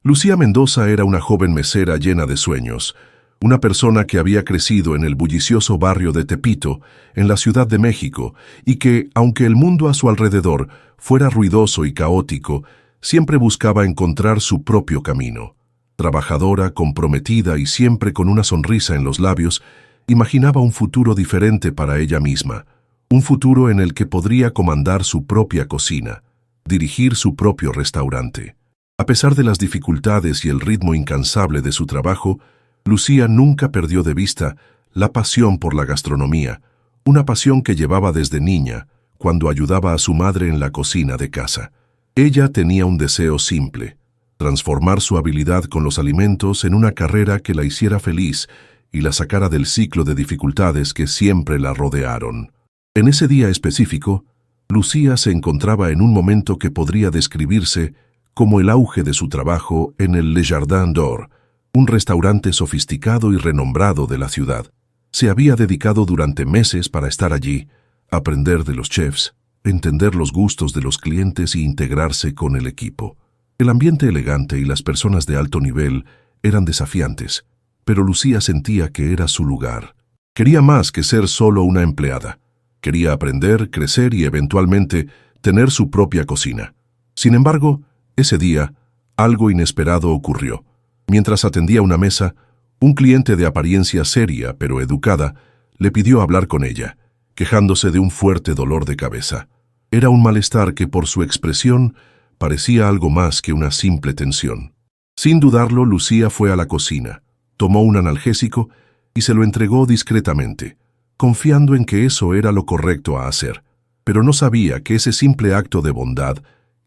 Lucía Mendoza era una joven mesera llena de sueños, una persona que había crecido en el bullicioso barrio de Tepito, en la Ciudad de México, y que, aunque el mundo a su alrededor fuera ruidoso y caótico, siempre buscaba encontrar su propio camino. Trabajadora, comprometida y siempre con una sonrisa en los labios, imaginaba un futuro diferente para ella misma, un futuro en el que podría comandar su propia cocina, dirigir su propio restaurante. A pesar de las dificultades y el ritmo incansable de su trabajo, Lucía nunca perdió de vista la pasión por la gastronomía, una pasión que llevaba desde niña, cuando ayudaba a su madre en la cocina de casa. Ella tenía un deseo simple: transformar su habilidad con los alimentos en una carrera que la hiciera feliz y la sacara del ciclo de dificultades que siempre la rodearon. En ese día específico, Lucía se encontraba en un momento que podría describirse como el auge de su trabajo en el Le Jardin d'Or, un restaurante sofisticado y renombrado de la ciudad. Se había dedicado durante meses para estar allí, aprender de los chefs, entender los gustos de los clientes y integrarse con el equipo. El ambiente elegante y las personas de alto nivel eran desafiantes, pero Lucía sentía que era su lugar. Quería más que ser solo una empleada. Quería aprender, crecer y eventualmente tener su propia cocina. Sin embargo, ese día, algo inesperado ocurrió. Mientras atendía una mesa, un cliente de apariencia seria pero educada le pidió hablar con ella, quejándose de un fuerte dolor de cabeza. Era un malestar que por su expresión parecía algo más que una simple tensión. Sin dudarlo, Lucía fue a la cocina, tomó un analgésico y se lo entregó discretamente, confiando en que eso era lo correcto a hacer, pero no sabía que ese simple acto de bondad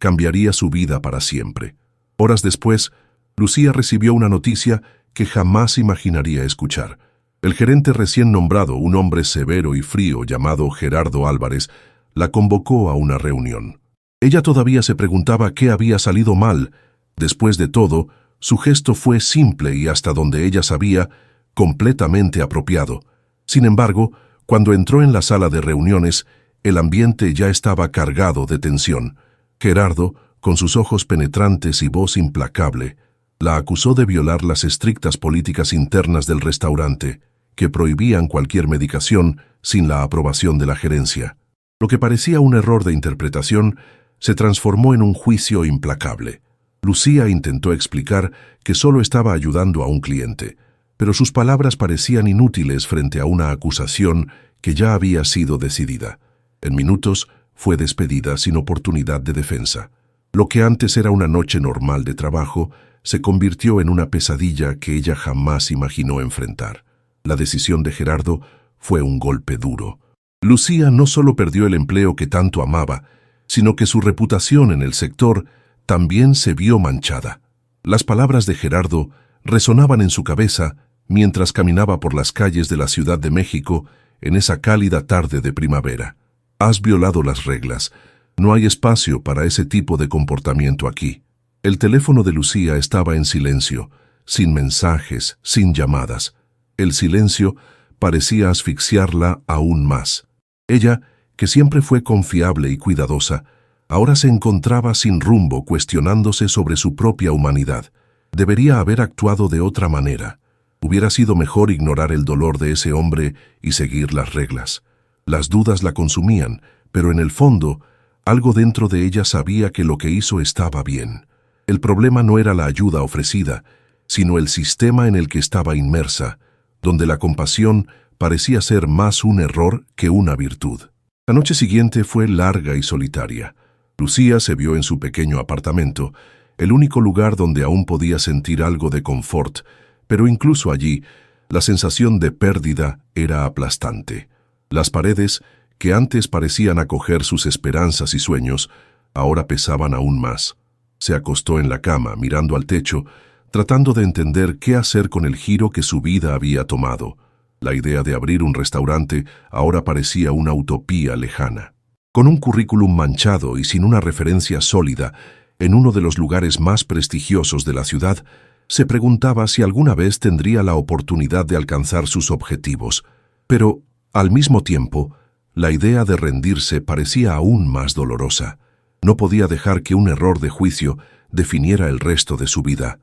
cambiaría su vida para siempre. Horas después, Lucía recibió una noticia que jamás imaginaría escuchar. El gerente recién nombrado, un hombre severo y frío llamado Gerardo Álvarez, la convocó a una reunión. Ella todavía se preguntaba qué había salido mal. Después de todo, su gesto fue simple y, hasta donde ella sabía, completamente apropiado. Sin embargo, cuando entró en la sala de reuniones, el ambiente ya estaba cargado de tensión. Gerardo, con sus ojos penetrantes y voz implacable, la acusó de violar las estrictas políticas internas del restaurante, que prohibían cualquier medicación sin la aprobación de la gerencia. Lo que parecía un error de interpretación se transformó en un juicio implacable. Lucía intentó explicar que solo estaba ayudando a un cliente, pero sus palabras parecían inútiles frente a una acusación que ya había sido decidida. En minutos fue despedida sin oportunidad de defensa. Lo que antes era una noche normal de trabajo se convirtió en una pesadilla que ella jamás imaginó enfrentar. La decisión de Gerardo fue un golpe duro. Lucía no solo perdió el empleo que tanto amaba, sino que su reputación en el sector también se vio manchada. Las palabras de Gerardo resonaban en su cabeza mientras caminaba por las calles de la Ciudad de México en esa cálida tarde de primavera. Has violado las reglas. No hay espacio para ese tipo de comportamiento aquí. El teléfono de Lucía estaba en silencio, sin mensajes, sin llamadas. El silencio parecía asfixiarla aún más. Ella, que siempre fue confiable y cuidadosa, ahora se encontraba sin rumbo, cuestionándose sobre su propia humanidad. Debería haber actuado de otra manera. Hubiera sido mejor ignorar el dolor de ese hombre y seguir las reglas. Las dudas la consumían, pero en el fondo, algo dentro de ella sabía que lo que hizo estaba bien. El problema no era la ayuda ofrecida, sino el sistema en el que estaba inmersa, donde la compasión parecía ser más un error que una virtud. La noche siguiente fue larga y solitaria. Lucía se vio en su pequeño apartamento, el único lugar donde aún podía sentir algo de confort, pero incluso allí, la sensación de pérdida era aplastante. Las paredes, que antes parecían acoger sus esperanzas y sueños, ahora pesaban aún más. Se acostó en la cama, mirando al techo, tratando de entender qué hacer con el giro que su vida había tomado. La idea de abrir un restaurante ahora parecía una utopía lejana. Con un currículum manchado y sin una referencia sólida, en uno de los lugares más prestigiosos de la ciudad, se preguntaba si alguna vez tendría la oportunidad de alcanzar sus objetivos. Pero, al mismo tiempo, la idea de rendirse parecía aún más dolorosa. No podía dejar que un error de juicio definiera el resto de su vida.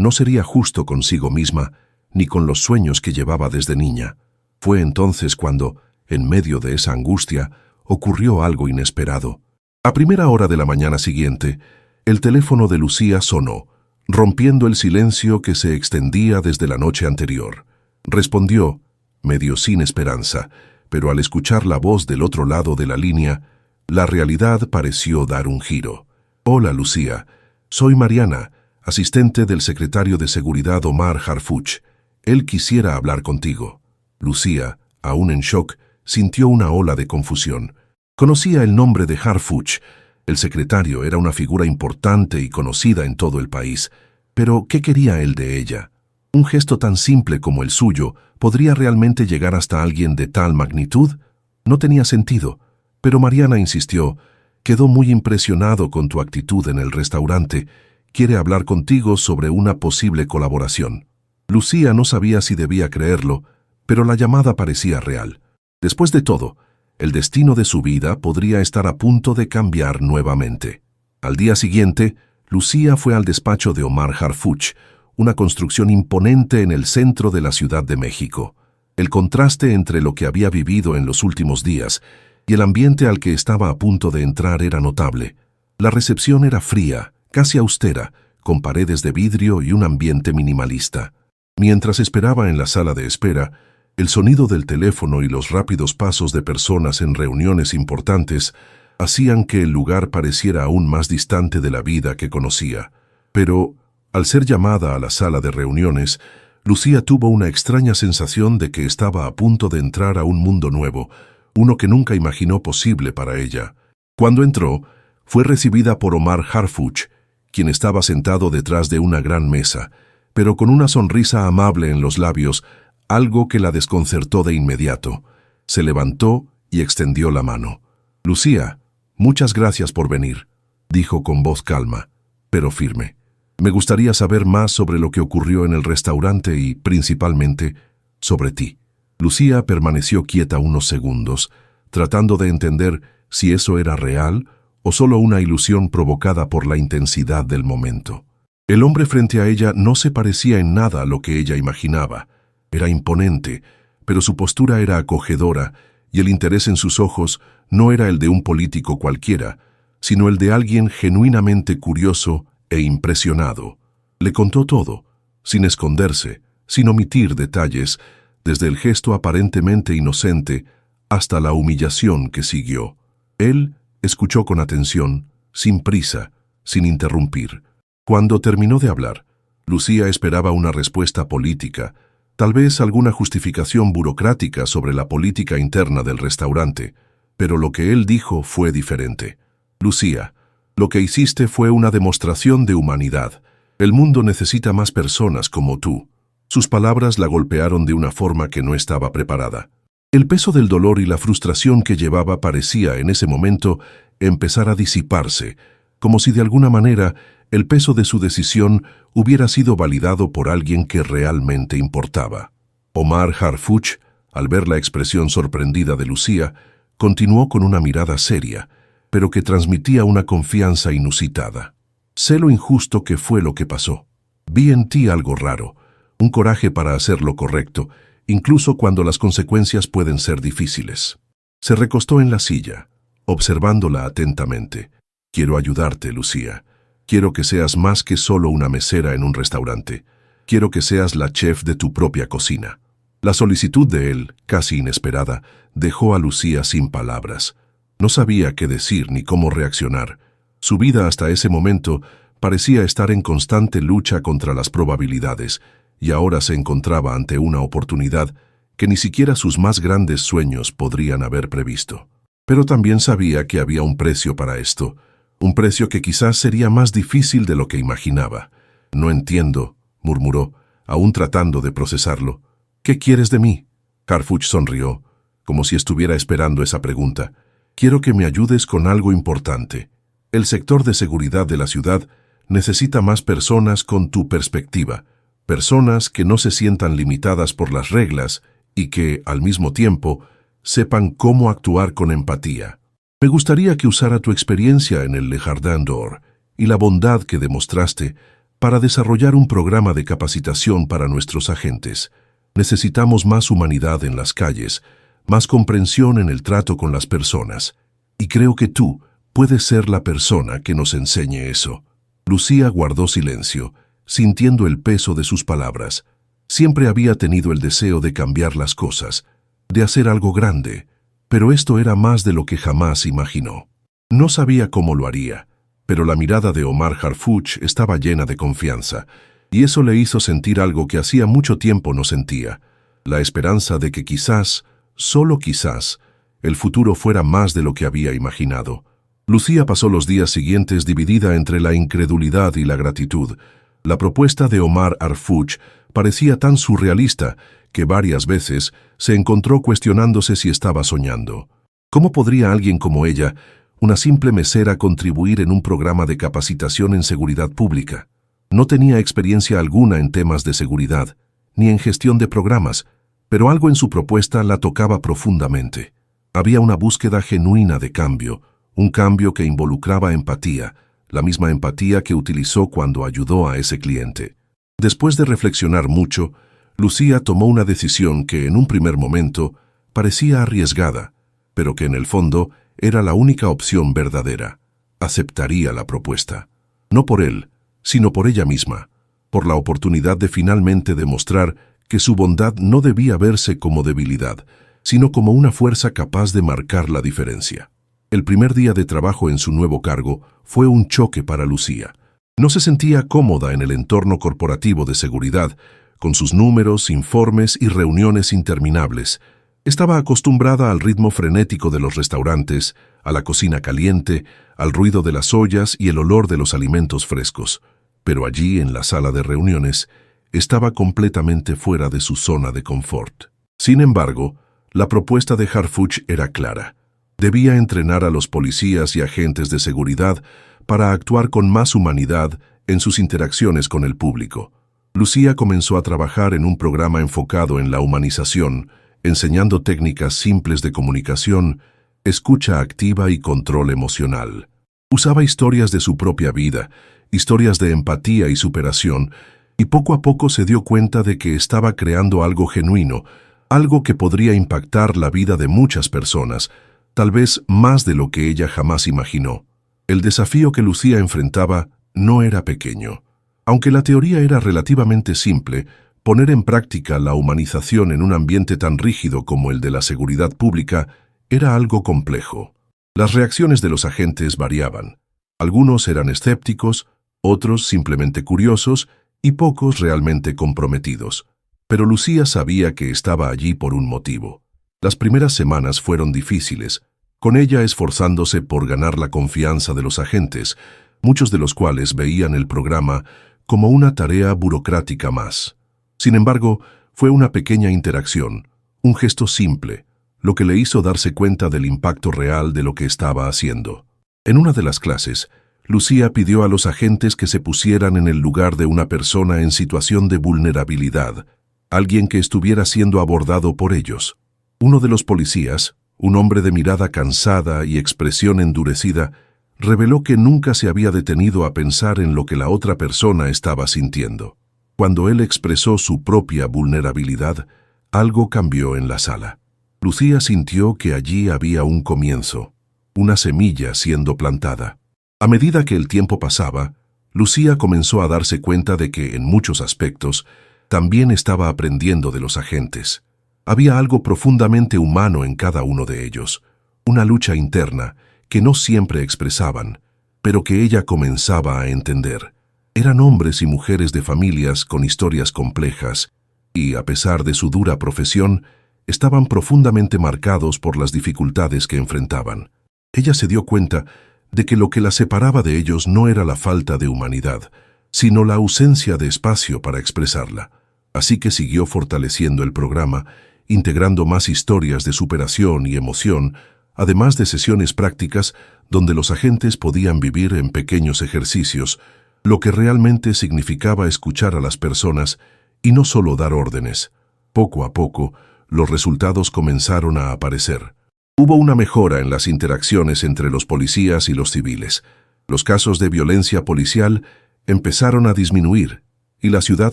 No sería justo consigo misma, ni con los sueños que llevaba desde niña. Fue entonces cuando, en medio de esa angustia, ocurrió algo inesperado. A primera hora de la mañana siguiente, el teléfono de Lucía sonó, rompiendo el silencio que se extendía desde la noche anterior. Respondió, medio sin esperanza, pero al escuchar la voz del otro lado de la línea, la realidad pareció dar un giro. «Hola, Lucía. Soy Mariana, asistente del secretario de Seguridad Omar Harfuch. Él quisiera hablar contigo». Lucía, aún en shock, sintió una ola de confusión. Conocía el nombre de Harfuch. El secretario era una figura importante y conocida en todo el país. Pero, ¿qué quería él de ella? Un gesto tan simple como el suyo ¿podría realmente llegar hasta alguien de tal magnitud? No tenía sentido, pero Mariana insistió. «Quedó muy impresionado con tu actitud en el restaurante. Quiere hablar contigo sobre una posible colaboración». Lucía no sabía si debía creerlo, pero la llamada parecía real. Después de todo, el destino de su vida podría estar a punto de cambiar nuevamente. Al día siguiente, Lucía fue al despacho de Omar Harfuch, una construcción imponente en el centro de la Ciudad de México. El contraste entre lo que había vivido en los últimos días y el ambiente al que estaba a punto de entrar era notable. La recepción era fría, casi austera, con paredes de vidrio y un ambiente minimalista. Mientras esperaba en la sala de espera, el sonido del teléfono y los rápidos pasos de personas en reuniones importantes hacían que el lugar pareciera aún más distante de la vida que conocía. Pero, al ser llamada a la sala de reuniones, Lucía tuvo una extraña sensación de que estaba a punto de entrar a un mundo nuevo, uno que nunca imaginó posible para ella. Cuando entró, fue recibida por Omar Harfuch, quien estaba sentado detrás de una gran mesa, pero con una sonrisa amable en los labios, algo que la desconcertó de inmediato. Se levantó y extendió la mano. «Lucía, muchas gracias por venir», dijo con voz calma, pero firme. «Me gustaría saber más sobre lo que ocurrió en el restaurante y, principalmente, sobre ti». Lucía permaneció quieta unos segundos, tratando de entender si eso era real o solo una ilusión provocada por la intensidad del momento. El hombre frente a ella no se parecía en nada a lo que ella imaginaba. Era imponente, pero su postura era acogedora y el interés en sus ojos no era el de un político cualquiera, sino el de alguien genuinamente curioso e impresionado. Le contó todo, sin esconderse, sin omitir detalles, desde el gesto aparentemente inocente hasta la humillación que siguió. Él escuchó con atención, sin prisa, sin interrumpir. Cuando terminó de hablar, Lucía esperaba una respuesta política, tal vez alguna justificación burocrática sobre la política interna del restaurante, pero lo que él dijo fue diferente. «Lucía, lo que hiciste fue una demostración de humanidad. El mundo necesita más personas como tú». Sus palabras la golpearon de una forma que no estaba preparada. El peso del dolor y la frustración que llevaba parecía, en ese momento, empezar a disiparse, como si de alguna manera el peso de su decisión hubiera sido validado por alguien que realmente importaba. Omar Harfuch, al ver la expresión sorprendida de Lucía, continuó con una mirada seria, pero que transmitía una confianza inusitada. «Sé lo injusto que fue lo que pasó. Vi en ti algo raro, un coraje para hacer lo correcto, incluso cuando las consecuencias pueden ser difíciles». Se recostó en la silla, observándola atentamente. «Quiero ayudarte, Lucía. Quiero que seas más que solo una mesera en un restaurante. Quiero que seas la chef de tu propia cocina». La solicitud de él, casi inesperada, dejó a Lucía sin palabras. No sabía qué decir ni cómo reaccionar. Su vida hasta ese momento parecía estar en constante lucha contra las probabilidades, y ahora se encontraba ante una oportunidad que ni siquiera sus más grandes sueños podrían haber previsto. Pero también sabía que había un precio para esto, un precio que quizás sería más difícil de lo que imaginaba. «No entiendo», murmuró, aún tratando de procesarlo. «¿Qué quieres de mí?» Harfuch sonrió, como si estuviera esperando esa pregunta. «Quiero que me ayudes con algo importante. El sector de seguridad de la ciudad necesita más personas con tu perspectiva, personas que no se sientan limitadas por las reglas y que, al mismo tiempo, sepan cómo actuar con empatía. Me gustaría que usara tu experiencia en el Le Jardin d'Or y la bondad que demostraste para desarrollar un programa de capacitación para nuestros agentes. Necesitamos más humanidad en las calles, más comprensión en el trato con las personas. Y creo que tú puedes ser la persona que nos enseñe eso. Lucía guardó silencio, sintiendo el peso de sus palabras. Siempre había tenido el deseo de cambiar las cosas, de hacer algo grande, pero esto era más de lo que jamás imaginó. No sabía cómo lo haría, pero la mirada de Omar Harfuch estaba llena de confianza, y eso le hizo sentir algo que hacía mucho tiempo no sentía, la esperanza de que quizás, solo quizás, el futuro fuera más de lo que había imaginado. Lucía pasó los días siguientes dividida entre la incredulidad y la gratitud. La propuesta de Omar Harfuch parecía tan surrealista que varias veces se encontró cuestionándose si estaba soñando. ¿Cómo podría alguien como ella, una simple mesera, contribuir en un programa de capacitación en seguridad pública? No tenía experiencia alguna en temas de seguridad, ni en gestión de programas, pero algo en su propuesta la tocaba profundamente. Había una búsqueda genuina de cambio, un cambio que involucraba empatía, la misma empatía que utilizó cuando ayudó a ese cliente. Después de reflexionar mucho, Lucía tomó una decisión que en un primer momento parecía arriesgada, pero que en el fondo era la única opción verdadera. Aceptaría la propuesta. No por él, sino por ella misma, por la oportunidad de finalmente demostrar que su bondad no debía verse como debilidad, sino como una fuerza capaz de marcar la diferencia. El primer día de trabajo en su nuevo cargo fue un choque para Lucía. No se sentía cómoda en el entorno corporativo de seguridad, con sus números, informes y reuniones interminables. Estaba acostumbrada al ritmo frenético de los restaurantes, a la cocina caliente, al ruido de las ollas y el olor de los alimentos frescos. Pero allí, en la sala de reuniones, estaba completamente fuera de su zona de confort. Sin embargo, la propuesta de Harfuch era clara. Debía entrenar a los policías y agentes de seguridad para actuar con más humanidad en sus interacciones con el público. Lucía comenzó a trabajar en un programa enfocado en la humanización, enseñando técnicas simples de comunicación, escucha activa y control emocional. Usaba historias de su propia vida, historias de empatía y superación, y poco a poco se dio cuenta de que estaba creando algo genuino, algo que podría impactar la vida de muchas personas, tal vez más de lo que ella jamás imaginó. El desafío que Lucía enfrentaba no era pequeño. Aunque la teoría era relativamente simple, poner en práctica la humanización en un ambiente tan rígido como el de la seguridad pública era algo complejo. Las reacciones de los agentes variaban. Algunos eran escépticos, otros simplemente curiosos y pocos realmente comprometidos. Pero Lucía sabía que estaba allí por un motivo. Las primeras semanas fueron difíciles, con ella esforzándose por ganar la confianza de los agentes, muchos de los cuales veían el programa como una tarea burocrática más. Sin embargo, fue una pequeña interacción, un gesto simple, lo que le hizo darse cuenta del impacto real de lo que estaba haciendo. En una de las clases, Lucía pidió a los agentes que se pusieran en el lugar de una persona en situación de vulnerabilidad, alguien que estuviera siendo abordado por ellos. Uno de los policías, un hombre de mirada cansada y expresión endurecida, reveló que nunca se había detenido a pensar en lo que la otra persona estaba sintiendo. Cuando él expresó su propia vulnerabilidad, algo cambió en la sala. Lucía sintió que allí había un comienzo, una semilla siendo plantada. A medida que el tiempo pasaba, Lucía comenzó a darse cuenta de que, en muchos aspectos, también estaba aprendiendo de los agentes. Había algo profundamente humano en cada uno de ellos, una lucha interna que no siempre expresaban, pero que ella comenzaba a entender. Eran hombres y mujeres de familias con historias complejas, y, a pesar de su dura profesión, estaban profundamente marcados por las dificultades que enfrentaban. Ella se dio cuenta de que lo que la separaba de ellos no era la falta de humanidad, sino la ausencia de espacio para expresarla. Así que siguió fortaleciendo el programa, integrando más historias de superación y emoción, además de sesiones prácticas donde los agentes podían vivir en pequeños ejercicios, lo que realmente significaba escuchar a las personas y no solo dar órdenes. Poco a poco, los resultados comenzaron a aparecer. Hubo una mejora en las interacciones entre los policías y los civiles. Los casos de violencia policial empezaron a disminuir y la ciudad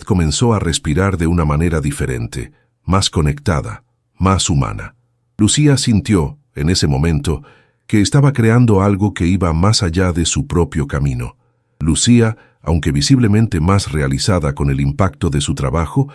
comenzó a respirar de una manera diferente, más conectada, más humana. Lucía sintió, en ese momento, que estaba creando algo que iba más allá de su propio camino. Lucía, aunque visiblemente más realizada con el impacto de su trabajo,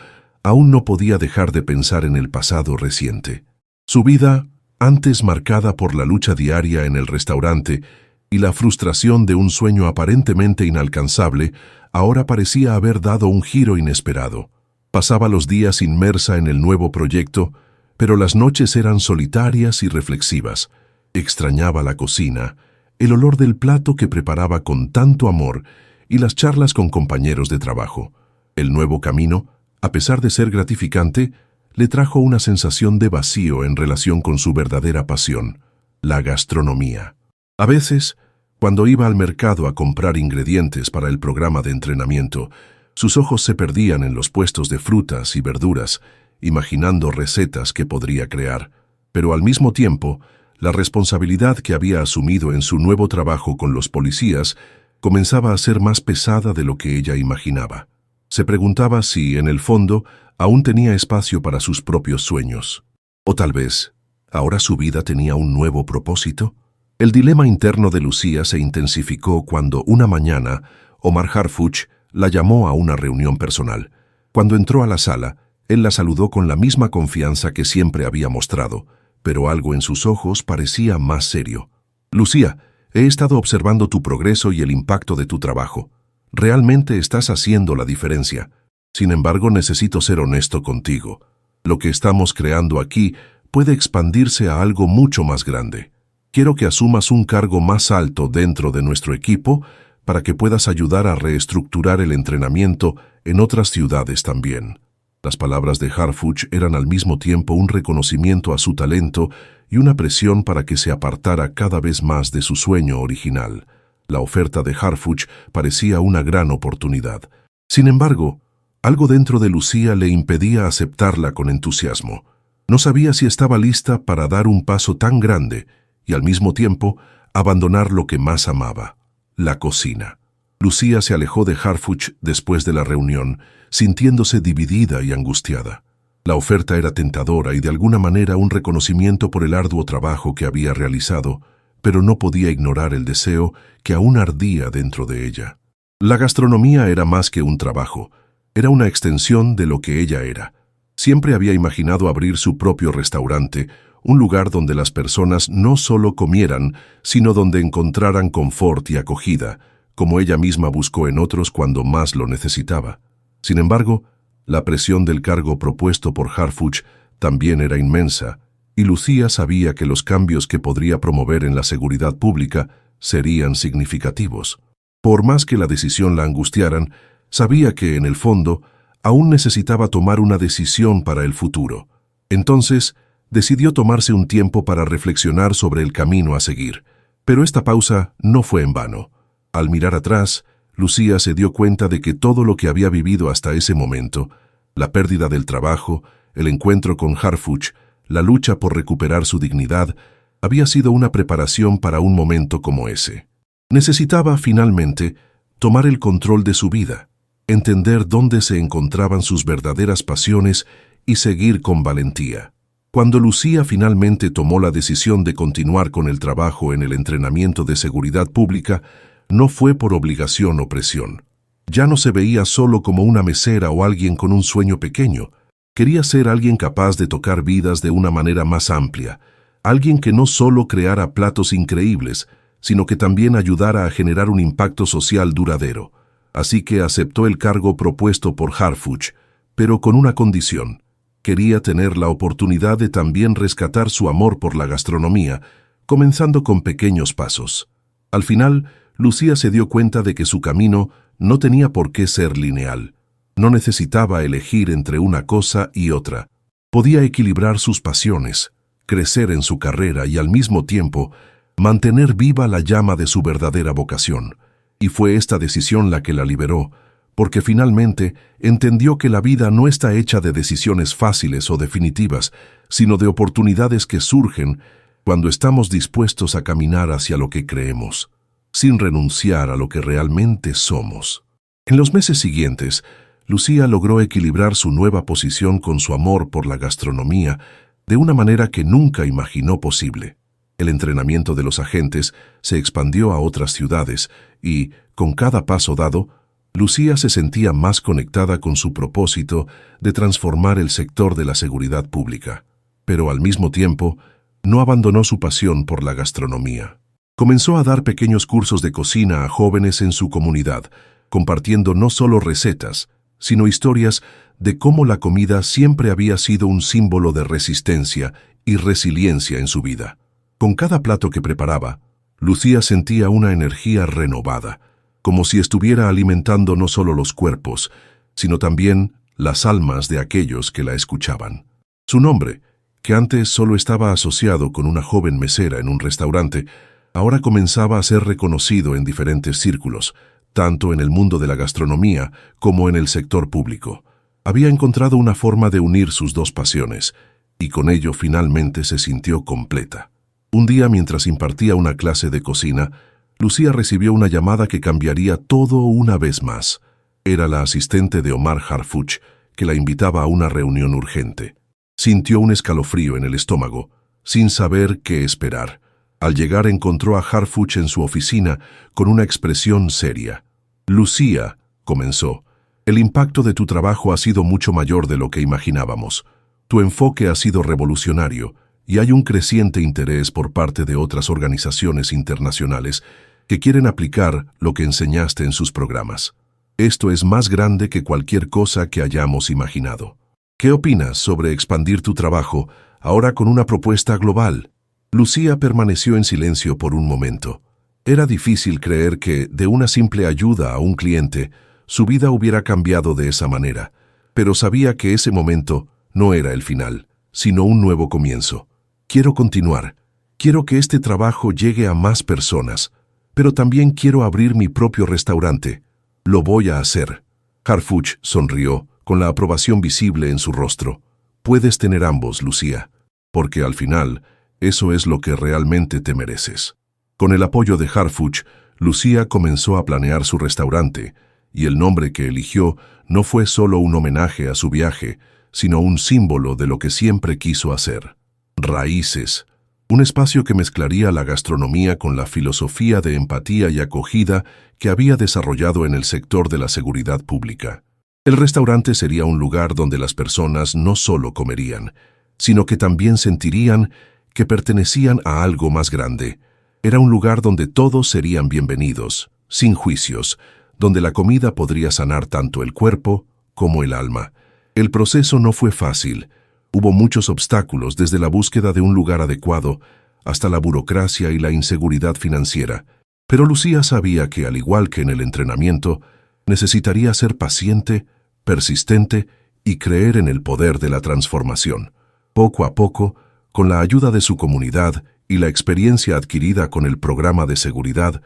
aún no podía dejar de pensar en el pasado reciente. Su vida, antes marcada por la lucha diaria en el restaurante y la frustración de un sueño aparentemente inalcanzable, ahora parecía haber dado un giro inesperado. Pasaba los días inmersa en el nuevo proyecto, pero las noches eran solitarias y reflexivas. Extrañaba la cocina, el olor del plato que preparaba con tanto amor y las charlas con compañeros de trabajo. El nuevo camino, a pesar de ser gratificante, le trajo una sensación de vacío en relación con su verdadera pasión, la gastronomía. A veces, cuando iba al mercado a comprar ingredientes para el programa de entrenamiento, sus ojos se perdían en los puestos de frutas y verduras, imaginando recetas que podría crear. Pero al mismo tiempo, la responsabilidad que había asumido en su nuevo trabajo con los policías comenzaba a ser más pesada de lo que ella imaginaba. Se preguntaba si, en el fondo, aún tenía espacio para sus propios sueños. O tal vez, ahora su vida tenía un nuevo propósito. El dilema interno de Lucía se intensificó cuando una mañana Omar Harfuch la llamó a una reunión personal. Cuando entró a la sala, él la saludó con la misma confianza que siempre había mostrado, pero algo en sus ojos parecía más serio. «Lucía, he estado observando tu progreso y el impacto de tu trabajo. Realmente estás haciendo la diferencia. Sin embargo, necesito ser honesto contigo. Lo que estamos creando aquí puede expandirse a algo mucho más grande. Quiero que asumas un cargo más alto dentro de nuestro equipo para que puedas ayudar a reestructurar el entrenamiento en otras ciudades también». Las palabras de Harfuch eran al mismo tiempo un reconocimiento a su talento y una presión para que se apartara cada vez más de su sueño original. La oferta de Harfuch parecía una gran oportunidad. Sin embargo, algo dentro de Lucía le impedía aceptarla con entusiasmo. No sabía si estaba lista para dar un paso tan grande y al mismo tiempo abandonar lo que más amaba, la cocina. Lucía se alejó de Harfuch después de la reunión, sintiéndose dividida y angustiada. La oferta era tentadora y de alguna manera un reconocimiento por el arduo trabajo que había realizado, pero no podía ignorar el deseo que aún ardía dentro de ella. La gastronomía era más que un trabajo, era una extensión de lo que ella era. Siempre había imaginado abrir su propio restaurante, un lugar donde las personas no solo comieran, sino donde encontraran confort y acogida, como ella misma buscó en otros cuando más lo necesitaba. Sin embargo, la presión del cargo propuesto por Harfuch también era inmensa, y Lucía sabía que los cambios que podría promover en la seguridad pública serían significativos. Por más que la decisión la angustiaran, sabía que, en el fondo, aún necesitaba tomar una decisión para el futuro. Entonces, decidió tomarse un tiempo para reflexionar sobre el camino a seguir. Pero esta pausa no fue en vano. Al mirar atrás, Lucía se dio cuenta de que todo lo que había vivido hasta ese momento, la pérdida del trabajo, el encuentro con Harfuch, la lucha por recuperar su dignidad, había sido una preparación para un momento como ese. Necesitaba, finalmente, tomar el control de su vida, entender dónde se encontraban sus verdaderas pasiones y seguir con valentía. Cuando Lucía finalmente tomó la decisión de continuar con el trabajo en el entrenamiento de seguridad pública, no fue por obligación o presión. Ya no se veía solo como una mesera o alguien con un sueño pequeño. Quería ser alguien capaz de tocar vidas de una manera más amplia, alguien que no solo creara platos increíbles, sino que también ayudara a generar un impacto social duradero. Así que aceptó el cargo propuesto por Harfuch, pero con una condición. Quería tener la oportunidad de también rescatar su amor por la gastronomía, comenzando con pequeños pasos. Al final, Lucía se dio cuenta de que su camino no tenía por qué ser lineal. No necesitaba elegir entre una cosa y otra. Podía equilibrar sus pasiones, crecer en su carrera y al mismo tiempo mantener viva la llama de su verdadera vocación. Y fue esta decisión la que la liberó, porque finalmente entendió que la vida no está hecha de decisiones fáciles o definitivas, sino de oportunidades que surgen cuando estamos dispuestos a caminar hacia lo que creemos, sin renunciar a lo que realmente somos. En los meses siguientes, Lucía logró equilibrar su nueva posición con su amor por la gastronomía de una manera que nunca imaginó posible. El entrenamiento de los agentes se expandió a otras ciudades y, con cada paso dado, Lucía se sentía más conectada con su propósito de transformar el sector de la seguridad pública. Pero al mismo tiempo, no abandonó su pasión por la gastronomía. Comenzó a dar pequeños cursos de cocina a jóvenes en su comunidad, compartiendo no solo recetas, sino historias de cómo la comida siempre había sido un símbolo de resistencia y resiliencia en su vida. Con cada plato que preparaba, Lucía sentía una energía renovada, como si estuviera alimentando no solo los cuerpos, sino también las almas de aquellos que la escuchaban. Su nombre, que antes solo estaba asociado con una joven mesera en un restaurante, ahora comenzaba a ser reconocido en diferentes círculos, tanto en el mundo de la gastronomía como en el sector público. Había encontrado una forma de unir sus dos pasiones, y con ello finalmente se sintió completa. Un día, mientras impartía una clase de cocina, Lucía recibió una llamada que cambiaría todo una vez más. Era la asistente de Omar Harfuch, que la invitaba a una reunión urgente. Sintió un escalofrío en el estómago, sin saber qué esperar. Al llegar encontró a Harfuch en su oficina con una expresión seria. «Lucía», comenzó, «el impacto de tu trabajo ha sido mucho mayor de lo que imaginábamos. Tu enfoque ha sido revolucionario y hay un creciente interés por parte de otras organizaciones internacionales que quieren aplicar lo que enseñaste en sus programas. Esto es más grande que cualquier cosa que hayamos imaginado. ¿Qué opinas sobre expandir tu trabajo ahora con una propuesta global?» Lucía permaneció en silencio por un momento. Era difícil creer que, de una simple ayuda a un cliente, su vida hubiera cambiado de esa manera, pero sabía que ese momento no era el final, sino un nuevo comienzo. «Quiero continuar. Quiero que este trabajo llegue a más personas, pero también quiero abrir mi propio restaurante. Lo voy a hacer». Harfuch sonrió, con la aprobación visible en su rostro. «Puedes tener ambos, Lucía, porque al final, eso es lo que realmente te mereces». Con el apoyo de Harfuch, Lucía comenzó a planear su restaurante, y el nombre que eligió no fue solo un homenaje a su viaje, sino un símbolo de lo que siempre quiso hacer. Raíces, un espacio que mezclaría la gastronomía con la filosofía de empatía y acogida que había desarrollado en el sector de la seguridad pública. El restaurante sería un lugar donde las personas no solo comerían, sino que también sentirían que pertenecían a algo más grande. Era un lugar donde todos serían bienvenidos, sin juicios, donde la comida podría sanar tanto el cuerpo como el alma. El proceso no fue fácil. Hubo muchos obstáculos, desde la búsqueda de un lugar adecuado hasta la burocracia y la inseguridad financiera. Pero Lucía sabía que, al igual que en el entrenamiento, necesitaría ser paciente, persistente y creer en el poder de la transformación. Poco a poco, con la ayuda de su comunidad y la experiencia adquirida con el programa de seguridad,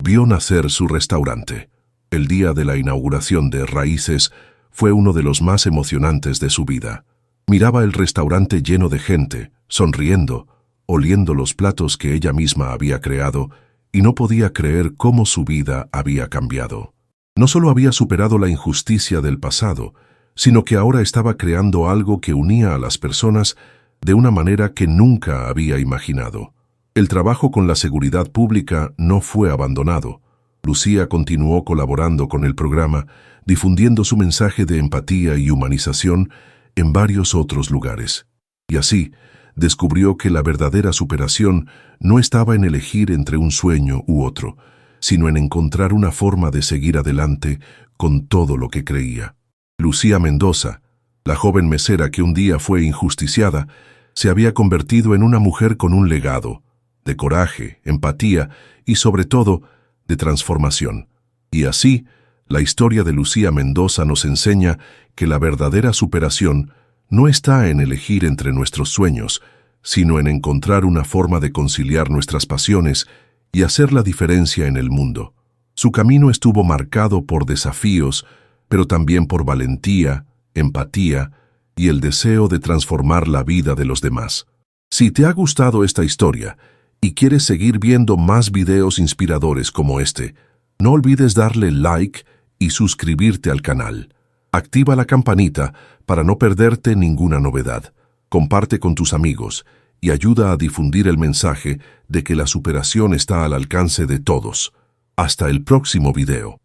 vio nacer su restaurante. El día de la inauguración de Raíces fue uno de los más emocionantes de su vida. Miraba el restaurante lleno de gente, sonriendo, oliendo los platos que ella misma había creado, y no podía creer cómo su vida había cambiado. No solo había superado la injusticia del pasado, sino que ahora estaba creando algo que unía a las personas de una manera que nunca había imaginado. El trabajo con la seguridad pública no fue abandonado. Lucía continuó colaborando con el programa, difundiendo su mensaje de empatía y humanización en varios otros lugares. Y así, descubrió que la verdadera superación no estaba en elegir entre un sueño u otro, sino en encontrar una forma de seguir adelante con todo lo que creía. Lucía Mendoza, la joven mesera que un día fue injusticiada, se había convertido en una mujer con un legado, de coraje, empatía y, sobre todo, de transformación. Y así, la historia de Lucía Mendoza nos enseña que la verdadera superación no está en elegir entre nuestros sueños, sino en encontrar una forma de conciliar nuestras pasiones y hacer la diferencia en el mundo. Su camino estuvo marcado por desafíos, pero también por valentía, empatía y el deseo de transformar la vida de los demás. Si te ha gustado esta historia y quieres seguir viendo más videos inspiradores como este, no olvides darle like y suscribirte al canal. Activa la campanita para no perderte ninguna novedad. Comparte con tus amigos y ayuda a difundir el mensaje de que la superación está al alcance de todos. Hasta el próximo video.